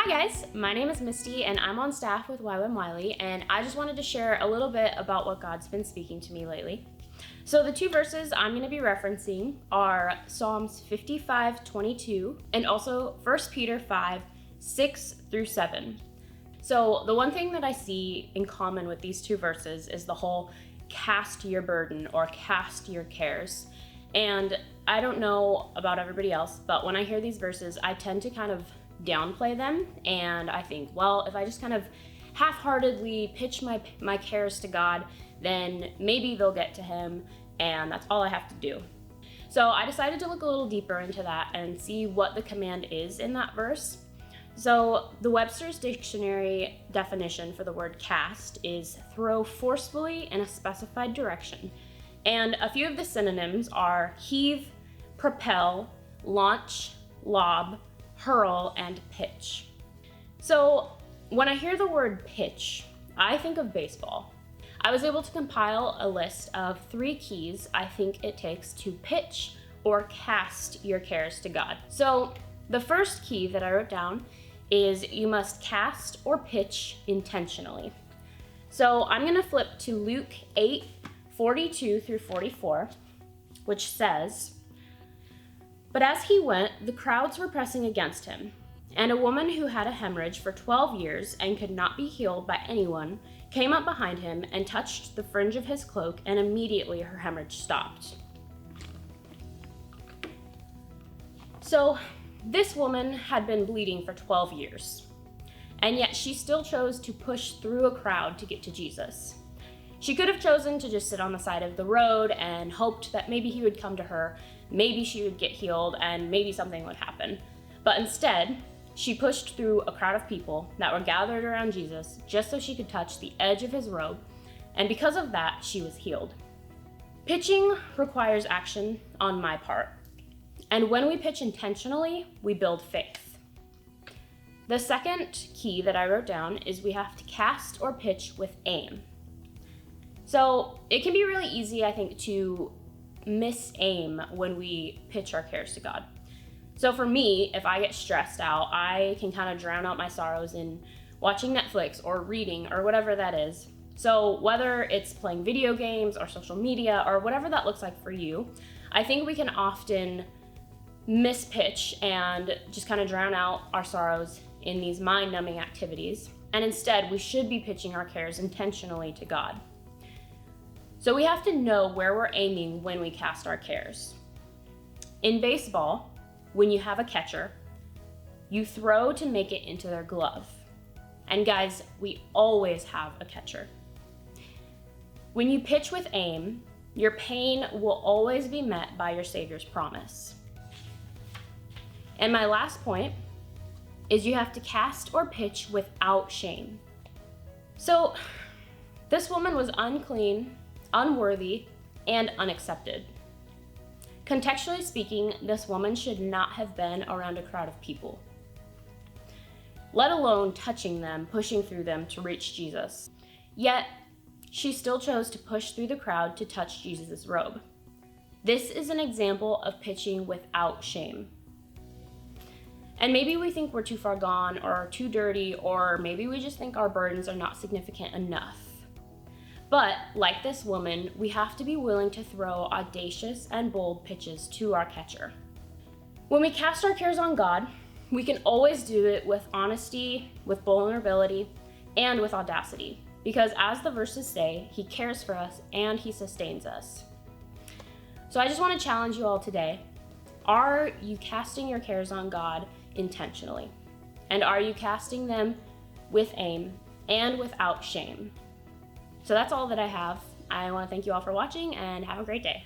guys, my name is Misti and I'm on staff with YWAM WYLIE, and I just wanted to share a little bit about what God's been speaking to me lately. So the two verses I'm going to be referencing are Psalms 55:22 and also 1 Peter 5:6-7. So the one thing that I see in common with these two verses is the whole cast your burden or cast your cares. And I don't know about everybody else, but when I hear these verses, I tend to kind of downplay them, and I think, well, if I just kind of half-heartedly pitch my cares to God, then maybe they'll get to him, and that's all I have to do. So I decided to look a little deeper into that and see what the command is in that verse. So the Webster's Dictionary definition for the word cast is throw forcefully in a specified direction, and a few of the synonyms are heave, propel, launch, lob, hurl, and pitch. So when I hear the word pitch, I think of baseball. I was able to compile a list of 3 keys I think it takes to pitch or cast your cares to God. So the first key that I wrote down is you must cast or pitch intentionally. So I'm going to flip to Luke 8:42-44, which says, "But as he went, the crowds were pressing against him, and a woman who had a hemorrhage for 12 years and could not be healed by anyone came up behind him and touched the fringe of his cloak, and immediately her hemorrhage stopped." So this woman had been bleeding for 12 years, and yet she still chose to push through a crowd to get to Jesus. She could have chosen to just sit on the side of the road and hoped that maybe he would come to her, maybe she would get healed, and maybe something would happen. But instead, she pushed through a crowd of people that were gathered around Jesus just so she could touch the edge of his robe, and because of that, she was healed. Pitching requires action on my part, and when we pitch intentionally, we build faith. The second key that I wrote down is we have to cast or pitch with aim. So it can be really easy, I think, to miss-aim when we pitch our cares to God. So for me, if I get stressed out, I can kind of drown out my sorrows in watching Netflix or reading or whatever that is. So whether it's playing video games or social media or whatever that looks like for you, I think we can often mispitch and just kind of drown out our sorrows in these mind-numbing activities. And instead, we should be pitching our cares intentionally to God. So we have to know where we're aiming when we cast our cares. In baseball, when you have a catcher, you throw to make it into their glove. And guys, we always have a catcher. When you pitch with aim, your pain will always be met by your Savior's promise. And my last point is you have to cast or pitch without shame. So this woman was unclean, unworthy, and unaccepted. Contextually speaking, this woman should not have been around a crowd of people, let alone touching them, pushing through them to reach Jesus. Yet, she still chose to push through the crowd to touch Jesus' robe. This is an example of pitching without shame. And maybe we think we're too far gone or too dirty, or maybe we just think our burdens are not significant enough. But like this woman, we have to be willing to throw audacious and bold pitches to our catcher. When we cast our cares on God, we can always do it with honesty, with vulnerability, and with audacity. Because as the verses say, he cares for us and he sustains us. So I just want to challenge you all today. Are you casting your cares on God intentionally? And are you casting them with aim and without shame? So that's all that I have. I want to thank you all for watching and have a great day.